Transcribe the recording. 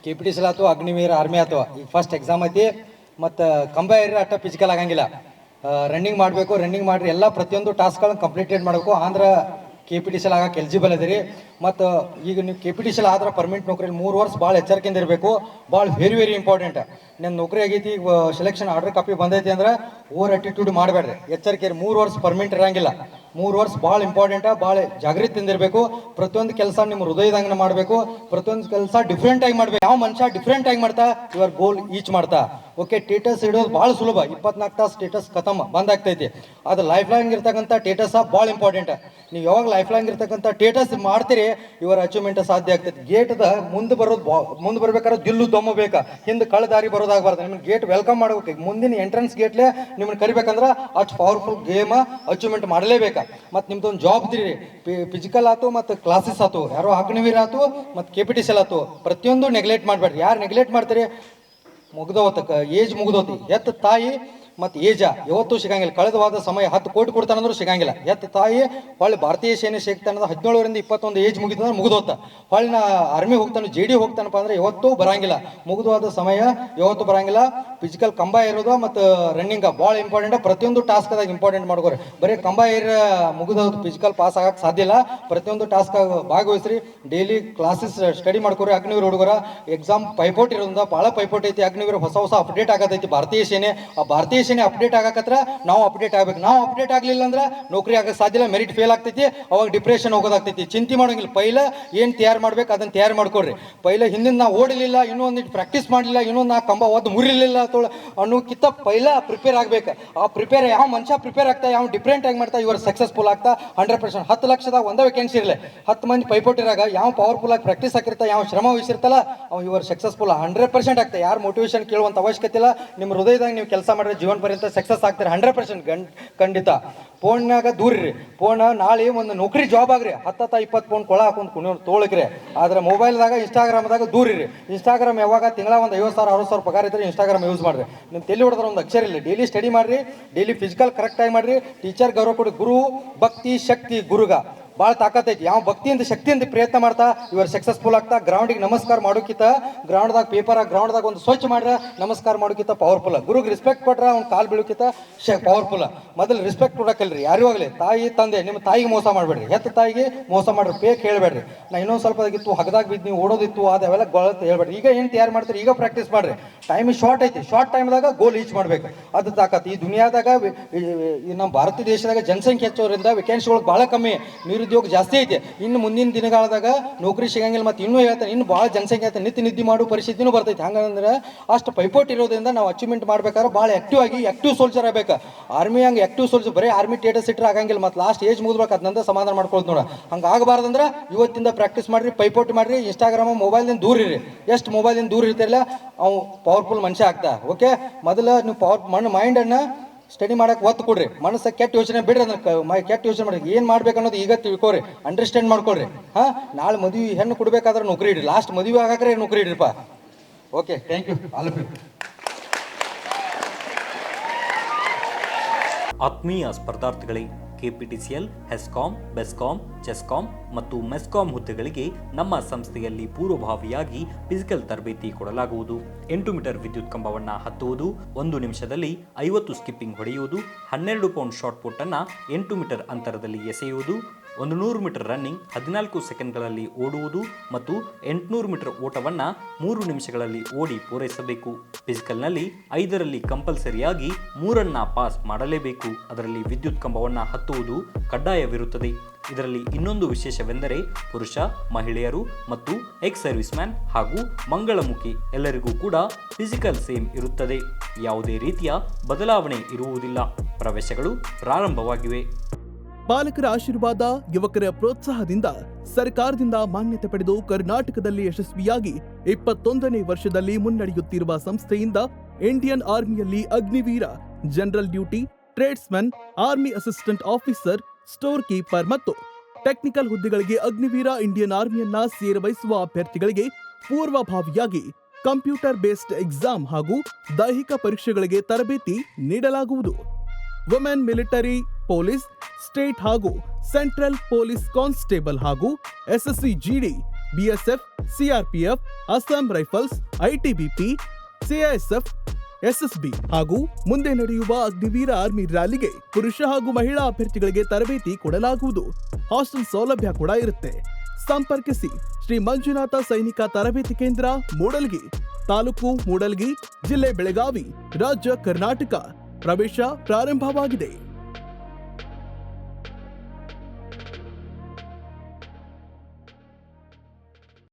KPTC ಆಯ್ತು Agniveer army ಆಯ್ತು. ಈಗ ಫಸ್ಟ್ ಎಕ್ಸಾಮ್ ಐತಿ ಮತ್ತು ಕಂಬೈರ್ ಅಟ್ಟ ಫಿಸಿಕಲ್ ಆಗಂಗಿಲ್ಲ. ರನ್ನಿಂಗ್ ಮಾಡಬೇಕು, ರನ್ನಿಂಗ್ ಮಾಡಿರಿ, ಎಲ್ಲ ಪ್ರತಿಯೊಂದು ಟಾಸ್ಕ್ಗಳನ್ನು ಕಂಪ್ಲೀಟೆಡ್ ಮಾಡಬೇಕು. ಆಂಧ್ರ KPTC ಆಗಕ್ಕೆ ಎಲಿಜಿಬಲ್ ಅದಿರಿ. ಮತ್ತು ಈಗ ನೀವು KPTC ಆದ್ರೆ ಪರ್ಮನೆಂಟ್ ನೌಕರಿಯಲ್ಲಿ 3 ವರ್ಷ ಭಾಳ ಎಚ್ಚರಿಕೆಯಿಂದ ಇರಬೇಕು. ಭಾಳ ವೆರಿ ಇಂಪಾರ್ಟೆಂಟ್. ನನ್ನ ನೌಕರಿ ಆಗೈತಿ, ಈಗ ಸೆಲೆಕ್ಷನ್ ಆರ್ಡರ್ ಕಾಪಿ ಬಂದೈತಿ ಅಂದ್ರೆ ಓವರ್ ಆಟಿಟ್ಯೂಡ್ ಮಾಡಬೇಡ್ರಿ, ಎಚ್ಚರಿಕೆ. 3 ವರ್ಷ ಪರ್ಮನೆಂಟ್ ಇರಂಗಿಲ್ಲ. 3 ವರ್ಷ ಭಾಳ ಇಂಪಾರ್ಟೆಂಟ್, ಭಾಳ ಜಾಗೃತಿಯಿಂದ ಇರಬೇಕು. ಪ್ರತಿಯೊಂದು ಕೆಲಸ ನಿಮ್ಮ ಹೃದಯದಂಗನ ಮಾಡಬೇಕು. ಪ್ರತಿಯೊಂದು ಕೆಲಸ ಡಿಫ್ರೆಂಟ್ ಆಗಿ ಮಾಡಬೇಕು. ಯಾವ ಮನುಷ್ಯ ಡಿಫ್ರೆಂಟ್ ಆಗಿ ಮಾಡ್ತಾ ಯುವರ್ ಗೋಲ್ ಈಚ್ ಮಾಡ್ತಾ. ಓಕೆ, ಸ್ಟೇಟಸ್ ಇಡೋದು ಭಾಳ ಸುಲಭ. 24 ತಾಸು ಸ್ಟೇಟಸ್ ಖತಮ್ ಬಂದಾಗ್ತೈತಿ. ಅದು ಲೈಫ್ ಲಾಂಗ್ ಇರ್ತಕ್ಕಂಥ ಸ್ಟೇಟಸ್ ಭಾಳ ಇಂಪಾರ್ಟೆಂಟ್. ನೀವು ಯಾವಾಗ ಲೈಫ್ ಲಾಂಗ್ ಇರ್ತಕ್ಕಂಥ ಸ್ಟೇಟಸ್ ಮಾಡ್ತೀರಿ ಇವರ ಅಚೀವ್ಮೆಂಟ್ ಸಾಧ್ಯ ಆಗ್ತೈತಿ. ಗೇಟ್ದ ಮುಂದೆ ಬರ್ಬೇಕಾದ್ರೆ ದಿಲ್ಲು ದೊಮ್ಮ ಬೇಕಾ, ಹಿಂದೆ ಕಳೆದಾರಿ ಬರೋದಾಗಬಾರ್ದು. ನಿಮ್ಗೆ ಗೇಟ್ ವೆಲ್ಕಮ್ ಮಾಡ್ಬೇಕು. ಮುಂದಿನ ಎಂಟ್ರೆನ್ಸ್ ಗೇಟ್ಲೆ ನಿಮ್ಮನ್ನ ಕರಿಬೇಕಂದ್ರೆ ಅಷ್ಟು ಪವರ್ಫುಲ್ ಗೇಮ್ ಅಚೀವ್ಮೆಂಟ್ ಮಾಡಲೇಬೇಕಾ. ಮತ್ತು ನಿಮ್ದೊಂದು ಜಾಬ್ ಇದ್ರಿ, ಫಿಸಿಕಲ್ ಆಯ್ತು ಮತ್ತು ಕ್ಲಾಸಸ್ ಆಯ್ತು, ಯಾರೋ ಅಗ್ನಿವೀರ ಆಯ್ತು ಮತ್ತು KPTC ಆಯ್ತು, ಪ್ರತಿಯೊಂದು ನೆಗ್ಲೆಕ್ಟ್ ಮಾಡಬೇಡ್ರಿ. ಯಾರು ನೆಗ್ಲೆಕ್ಟ್ ಮಾಡ್ತೀರಿ ಮುಗ್ದೋತಕ್ಕೆ ಏಜ್ ಮುಗ್ದೋತಿ. ಎತ್ತ ತಾಯಿ ಮತ್ತು ಏಜ ಯಾವತ್ತೂ ಸಿಗಂಗಿಲ್ಲ. ಕಳೆದವಾದ ಸಮಯ 10 ಕೋಟಿ ಕೊಡ್ತಾನಂದ್ರೂ ಸಿಗಂಗಿಲ್ಲ. ಎತ್ತ ತಾಯಿ ಹೊಳ್ಳಿ ಭಾರತೀಯ ಸೇನೆ ಸಿಗ್ತಾನಂದ್ರೆ 17ರಿಂದ 21 ಏಜ್ ಮುಗಿತಂದ್ರೆ ಮುಗಿದೋತ. ಹೊಳ್ಳಿ ನಾ ಆರ್ಮಿ ಹೋಗ್ತಾನೆ, JD ಹೋಗ್ತಾನಪ್ಪ ಅಂದ್ರೆ ಯಾವತ್ತೂ ಬರಂಗಿಲ್ಲ. ಮುಗಿದವಾದ ಸಮಯ ಯಾವತ್ತೂ ಬರಂಗಿಲ್ಲ. ಫಿಸಿಕಲ್ ಕಂಬ ಇರೋದು ಮತ್ತು ರನ್ನಿಂಗ್ ಭಾಳ ಇಂಪಾರ್ಟೆಂಟ್. ಪ್ರತಿಯೊಂದು ಟಾಸ್ಕ್ದಾಗ ಇಂಪಾರ್ಟೆಂಟ್ ಮಾಡ್ಕೋರಿ. ಬರೀ ಕಂಬ ಮುಗಿದೋದು ಫಿಸಿಕಲ್ ಪಾಸ್ ಆಗಕ್ಕೆ ಸಾಧ್ಯ ಇಲ್ಲ. ಪ್ರತಿಯೊಂದು ಟಾಸ್ಕ್ ಭಾಗವಹಿಸ್ರಿ. ಡೈಲಿ ಕ್ಲಾಸಸ್ ಸ್ಟಡಿ ಮಾಡ್ಕೋರಿ. ಅಗ್ನಿವೀರ ಹುಡುಗರ ಎಕ್ಸಾಮ್ ಪೈಪೋಟಿ ಇರೋದ್ರಿಂದ ಭಾಳ ಪೈಪೋಟಿ ಐತಿ. ಅಗ್ನಿವೀರ ಹೊಸ ಅಪ್ಡೇಟ್ ಆಗತೈತಿ. ಭಾರತೀಯ ಸೇನೆ ಅಪ್ಡೇಟ್ ಆಗಕತ್ರ ನಾವು ಅಪ್ಡೇಟ್ ಆಗ್ಬೇಕು. ನಾವು ಅಪ್ಡೇಟ್ ಆಗಲಿಲ್ಲ ಅಂದ್ರೆ ನೌಕರಿ ಆಗಕ್ಕೆ ಸಾಧ್ಯ ಇಲ್ಲ. ಮೆರಿಟ್ ಫೇಲ್ ಆಗ್ತೈತಿ. ಅವಾಗ ಡಿಪ್ರೆಷನ್ ಹೋಗೋದಾಗ್ತೈತಿ. ಚಿಂತೆ ಮಾಡೋಂಗಿಲ್ಲ. ಪೈಲ ಏನು ತಯಾರು ಮಾಡ್ಬೇಕು ಅದನ್ನು ತಯಾರು ಮಾಡ್ಕೊಡ್ರಿ. ಪೈಲ ಹಿಂದಿನ ನಾವು ಓಡಲಿಲ್ಲ, ಇನ್ನೊಂದಿಟ್ಟು ಪ್ರಾಕ್ಟೀಸ್ ಮಾಡಲಿಲ್ಲ, ಇನ್ನೊಂದು 4 ಕಂಬ ಒದ್ದು ಮುರಿಲಿಲ್ಲ ಅನ್ನೋಕ್ಕಿಂತ ಪೈಲ ಪ್ರಿಪೇರ್ ಆಗ್ಬೇಕು. ಆ ಪ್ರಿಪೇರ್ ಯಾವ ಮನುಷ್ಯ ಪ್ರಿಪೇರ್ ಆಗ್ತಾ, ಯಾವ ಡಿಫ್ರೆಂಟ್ ಆಗಿ ಮಾಡ್ತಾ ಇವರು ಸಕ್ಸಸ್ಫುಲ್ ಆಗ್ತಾ 100%. 10 ಲಕ್ಷದಾಗ ಒಂದೇ ವೇಕೆನ್ಸಿ ಇರಲಿ, 10 ಮಂದಿ ಪೈಪೋಟಿರಾಗ ಯಾವ ಪವರ್ಫುಲ್ ಆಗಿ ಪ್ರಾಕ್ಟೀಸ್ ಆಗಿರ್ತಾ, ಯಾವ ಶ್ರಮ ವಹಿಸಿರ್ತಲ್ಲ ಅವ್ನು ಇವರು ಸಕ್ಸಸ್ಫುಲ್ 100% ಆಗ್ತಾ. ಯಾರು ಮೋಟಿವೇಶನ್ ಕೇಳುವಂಥ ಅವಶ್ಯಕತೆ ಇಲ್ಲ. ನಿಮ್ಮ ಹೃದಯದಾಗ ನೀವು ಕೆಲಸ ಮಾಡಿದ್ರೆ ಜೀವನ ಪರ್ಯಂತ ಸಕ್ಸಸ್ ಆಗ್ತಾರೆ 100% ಖಂಡಿತ. ಫೋನ್ನಾಗ ದೂರಿರಿ. ಫೋನ್ ನಾಳೆ ಒಂದು ನೌಕರಿ ಜಾಬ್ ಆಗ್ರಿ 10-20 ಫೋನ್ ಕೊಳ ಹಾಕೊಂಡು ಕುಣಿಯೋರು ತೋಳಕ್ರಿ. ಆದ್ರೆ ಮೊಬೈಲ್ದಾಗ ಇನ್ಸ್ಟಾಗ್ರಾಮ್ದಾಗ ದೂರಿರಿ. ಇನ್ಸ್ಟಾಗ್ರಾಮ್ ಯಾವಾಗ ತಿಂಗಳ ಒಂದು 50,000-60,000 ಪಗಾರ ಇದ್ರೆ ಇನ್ಸ್ಟಾಗ್ರಾಮ್ ಯೂಸ್ ಮಾಡಿರಿ. ನಿಮ್ಮ ತಲೆ ಹೊಡೆದ್ರೆ ಒಂದು ಅಕ್ಷರ ಇಲ್ಲ. ಡೈಲಿ ಸ್ಟಡಿ ಮಾಡಿರಿ, ಡೈಲಿ ಫಿಸಿಕಲ್ ಕರೆಕ್ಟಾಗಿ ಮಾಡಿರಿ. ಟೀಚರ್ ಗೌರವ ಕೊಡಿ. ಗುರು ಭಕ್ತಿ ಶಕ್ತಿ ಗುರುಗ ಭಾಳ ತಾಕತ್ತೈತಿ. ಯಾವ ಭಕ್ತಿಯಿಂದ ಶಕ್ತಿಯಿಂದ ಪ್ರಯತ್ನ ಮಾಡ್ತಾ ಇವರು ಸಕ್ಸಸ್ಫುಲ್ ಆಗ್ತಾ. ಗ್ರೌಂಡಿಗೆ ನಮಸ್ಕಾರ ಮಾಡೋಕ್ಕಿಂತ ಗ್ರೌಂಡ್ದಾಗ ಗ್ರೌಂಡ್ದಾಗ ಒಂದು ಸ್ವಚ್ಛ ಮಾಡ್ರೆ ನಮಸ್ಕಾರ ಮಾಡೋಕ್ಕಿಂತ ಪವರ್ಫುಲ್. ಗುರುಗೆ ರೆಸ್ಪೆಕ್ಟ್ ಕೊಟ್ರೆ ಅವ್ನು ಕಾಲು ಬೀಳೋಕ್ಕಿಂತ ಪವರ್ಫುಲ್. ಮೊದಲು ರೆಸ್ಪೆಕ್ಟ್ ಕೊಡೋಕಲ್ರಿ ಯಾರಿಗೂ ಆಗಲಿ. ತಾಯಿ ತಂದೆ ನಿಮ್ಮ ತಾಯಿಗೆ ಮೋಸ ಮಾಡಬೇಡ್ರಿ. ಹೆತ್ತ ತಾಯಿಗೆ ಮೋಸ ಮಾಡ್ರಿ. ಪೇಕ್ ಹೇಳ್ಬೇಡ್ರಿ. ನಾ ಇನ್ನೊಂದು ಸ್ವಲ್ಪ ಆಗಿತ್ತು ಹಗದಾಗ ಬಿದ್ದು ನೀವು ಓಡೋದಿತ್ತು ಅದೆಲ್ಲ ಗೊಳತ್ ಹೇಳ್ಬೇಡ್ರಿ. ಈಗ ಏನು ತಯಾರು ಮಾಡ್ತೀರಿ ಈಗ ಪ್ರಾಕ್ಟೀಸ್ ಮಾಡ್ರಿ. ಟೈಮ್ ಶಾರ್ಟ್ ಐತಿ. ಶಾರ್ಟ್ ಟೈಮ್ದಾಗ ಗೋಲ್ ರೀಚ್ ಮಾಡ್ಬೇಕು. ಅದು ತಾಕತ್ತು. ಈ ದುನಿಯಾದಾಗ ನಮ್ಮ ಭಾರತ ದೇಶದಾಗ ಜನಸಂಖ್ಯೆ ಹೆಚ್ಚೋದ್ರಿಂದ ವೇಕೆನ್ಸಿಗಳು ಭಾಳ ಕಮ್ಮಿ, ನಿರುದ್ಯೋಗ ಜಾಸ್ತಿ ಐತೆ. ಇನ್ನು ಮುಂದಿನ ದಿನಗಳಾದಾಗ ನೌಕರಿ ಸಿಗಂಗಿಲ್ಲ. ಮತ್ತು ಇನ್ನೂ ಹೇಳ್ತಾರೆ ಇನ್ನು ಭಾಳ ಜನಸಂಖ್ಯೆ ಐತೆ, ನಿದ್ದೆ ಮಾಡೋ ಪರಿಸ್ಥಿತಿನೂ ಬರ್ತೈತೆ. ಹಂಗಂದ್ರೆ ಅಷ್ಟು ಪೈಪೋಟ್ ಇರೋದ್ರಿಂದ ನಾವು ಅಚೀವ್ಮೆಂಟ್ ಮಾಡ್ಬೇಕಾದ್ರೆ ಭಾಳ ಆಕ್ಟಿವ್ ಸೋಲ್ಜರ್ ಆಗಬೇಕು. ಆರ್ಮಿ ಹಂಗೆ ಆಕ್ಟಿವ್ ಸೋಲ್ಜರ್ ಬರೀ ಆರ್ಮಿ ಸ್ಟೇಟಸ್ ಇಟ್ಟರೆ ಆಗಂಗಿಲ್ಲ. ಮತ್ತು ಲಾಸ್ಟ್ ಏಜ್ ಮುಗಿದ್ಬೇಕು ಅದನ್ನಂತ ಸಮಾಧಾನ ಮಾಡ್ಕೊಳ್ತು ನೋಡ. ಹಂಗೆ ಆಗಬಾರ್ದಂದ್ರೆ ಇವತ್ತಿಂದ ಪ್ರಾಕ್ಟೀಸ್ ಮಾಡಿರಿ, ಪೈಪೋಟಿ ಮಾಡಿರಿ. ಇನ್ಸ್ಟಾಗ್ರಾಮ್ ಮೊಬೈಲ್ದಿಂದ ದೂರ ಇರಿ. ಎಷ್ಟು ಮೊಬೈಲಿಂದ ದೂರ ಇರ್ತಿರಲ್ಲ ಅವು ಪವರ್ಫುಲ್ ಮನುಷ್ಯ ಆಗ್ತಾ. ಓಕೆ, ಮೊದಲು ನೀವು ಮೈಂಡನ್ನು ಸ್ಟಡಿ ಮಾಡಕ್ಕೆ ಒತ್ತು ಕೊಡ್ರಿ. ಮನಸ್ಸು ಕೆಟ್ಟ ಯೋಚನೆ ಬಿಡ್ರಿ. ಅದನ್ನ ಕೆಟ್ಟ ಯೋಚನೆ ಮಾಡಿ ಏನು ಮಾಡ್ಬೇಕು ಅನ್ನೋದು ಈಗ ತಿಳ್ಕೊರಿ, ಅಂಡರ್ಸ್ಟ್ಯಾಂಡ್ ಮಾಡ್ಕೊಳ್ರಿ. ನಾಳೆ ಮದುವೆ ಹೆಣ್ಣು ಕೊಡ್ಬೇಕಾದ್ರೆ ನೌಕರಿ ಇಡ್ರಿ. ಲಾಸ್ಟ್ ಮದುವೆ ಆಗಾಕ್ರೆ ನೌಕರಿ ಇಡ್ರಿಪ್ಪ. Okay, thank you all of you. ಆತ್ಮೀಯ ಸ್ಪರ್ಧಾರ್ಥಿಗಳೇ, KPTCL, ಹೆಸ್ಕಾಂ, ಬೆಸ್ಕಾಂ, ಚೆಸ್ಕಾಂ ಮತ್ತು ಮೆಸ್ಕಾಂ ಹುದ್ದೆಗಳಿಗೆ ನಮ್ಮ ಸಂಸ್ಥೆಯಲ್ಲಿ ಪೂರ್ವಭಾವಿಯಾಗಿ ಫಿಸಿಕಲ್ ತರಬೇತಿ ಕೊಡಲಾಗುವುದು. 8 ಮೀಟರ್ ವಿದ್ಯುತ್ ಕಂಬವನ್ನು ಹತ್ತುವುದು, 1 ನಿಮಿಷದಲ್ಲಿ 50 ಸ್ಕಿಪ್ಪಿಂಗ್ ಹೊಡೆಯುವುದು, 12 ಪೌಂಡ್ ಶಾರ್ಟ್ ಪುಟ್ ಅನ್ನು 8 ಮೀಟರ್ ಅಂತರದಲ್ಲಿ ಎಸೆಯುವುದು, 100 ಮೀಟರ್ ರನ್ನಿಂಗ್ 14 ಸೆಕೆಂಡ್ಗಳಲ್ಲಿ ಓಡುವುದು ಮತ್ತು 800 ಮೀಟರ್ ಓಟವನ್ನು 3 ನಿಮಿಷಗಳಲ್ಲಿ ಓಡಿ ಪೂರೈಸಬೇಕು. ಫಿಸಿಕಲ್ನಲ್ಲಿ 5ರಲ್ಲಿ ಕಂಪಲ್ಸರಿಯಾಗಿ 3 ಪಾಸ್ ಮಾಡಲೇಬೇಕು. ಅದರಲ್ಲಿ ವಿದ್ಯುತ್ ಕಂಬವನ್ನು ಹತ್ತುವುದು ಕಡ್ಡಾಯವಿರುತ್ತದೆ. ಇದರಲ್ಲಿ ಇನ್ನೊಂದು ವಿಶೇಷವೆಂದರೆ ಪುರುಷ, ಮಹಿಳೆಯರು ಮತ್ತು ಎಕ್ಸ್ ಸರ್ವಿಸ್ ಮ್ಯಾನ್ ಹಾಗೂ ಮಂಗಳಮುಖಿ ಎಲ್ಲರಿಗೂ ಕೂಡ ಫಿಸಿಕಲ್ ಸೇಮ್ ಇರುತ್ತದೆ. ಯಾವುದೇ ರೀತಿಯ ಬದಲಾವಣೆ ಇರುವುದಿಲ್ಲ. ಪ್ರವೇಶಗಳು ಪ್ರಾರಂಭವಾಗಿವೆ. ಪಾಲಕರ ಆಶೀರ್ವಾದ, ಯುವಕರ ಪ್ರೋತ್ಸಾಹದಿಂದ ಸರ್ಕಾರದಿಂದ ಮಾನ್ಯತೆ ಪಡೆದು ಕರ್ನಾಟಕದಲ್ಲಿ ಯಶಸ್ವಿಯಾಗಿ 21ನೇ ವರ್ಷದಲ್ಲಿ ಮುನ್ನಡೆಯುತ್ತಿರುವ ಸಂಸ್ಥೆಯಿಂದ ಇಂಡಿಯನ್ ಆರ್ಮಿಯಲ್ಲಿ Agniveer, general duty, tradesman, army assistant officer, store keeper ಮತ್ತು ಟೆಕ್ನಿಕಲ್ ಹುದ್ದೆಗಳಿಗೆ ಅಗ್ನಿವೀರ ಇಂಡಿಯನ್ ಆರ್ಮಿಯನ್ನ ಸೇರಬಯಸುವ ಅಭ್ಯರ್ಥಿಗಳಿಗೆ ಪೂರ್ವಭಾವಿಯಾಗಿ ಕಂಪ್ಯೂಟರ್ ಬೇಸ್ಡ್ ಎಕ್ಸಾಮ್ ಹಾಗೂ ದೈಹಿಕ ಪರೀಕ್ಷೆಗಳಿಗೆ ತರಬೇತಿ ನೀಡಲಾಗುವುದು. ವುಮೆನ್ ಮಿಲಿಟರಿ, ಪೊಲೀಸ್, ಸ್ಟೇಟ್ ಹಾಗೂ ಸೆಂಟ್ರಲ್ ಪೊಲೀಸ್ ಕಾನ್ಸ್ಟೇಬಲ್ ಹಾಗೂ SSC GD BSF, CRPF, Assam rifles, ITBP, CISF, SSB ಹಾಗೂ ಮುಂದೆ ನಡೆಯುವ ಅಗ್ನಿವೀರ ಆರ್ಮಿ ರ್ಯಾಲಿಗೆ ಪುರುಷ ಹಾಗೂ ಮಹಿಳಾ ಅಭ್ಯರ್ಥಿಗಳಿಗೆ ತರಬೇತಿ ಕೊಡಲಾಗುವುದು. ಹಾಸ್ಟೆಲ್ ಸೌಲಭ್ಯ ಕೂಡ ಇರುತ್ತೆ. ಸಂಪರ್ಕಿಸಿ ಶ್ರೀ ಮಂಜುನಾಥ ಸೈನಿಕ ತರಬೇತಿ ಕೇಂದ್ರ, ಮೂಡಲ್ಗಿ, ತಾಲೂಕು ಮೂಡಲ್ಗಿ, ಜಿಲ್ಲೆ ಬೆಳಗಾವಿ, ರಾಜ್ಯ ಕರ್ನಾಟಕ. ಪ್ರವೇಶ ಪ್ರಾರಂಭವಾಗಿದೆ.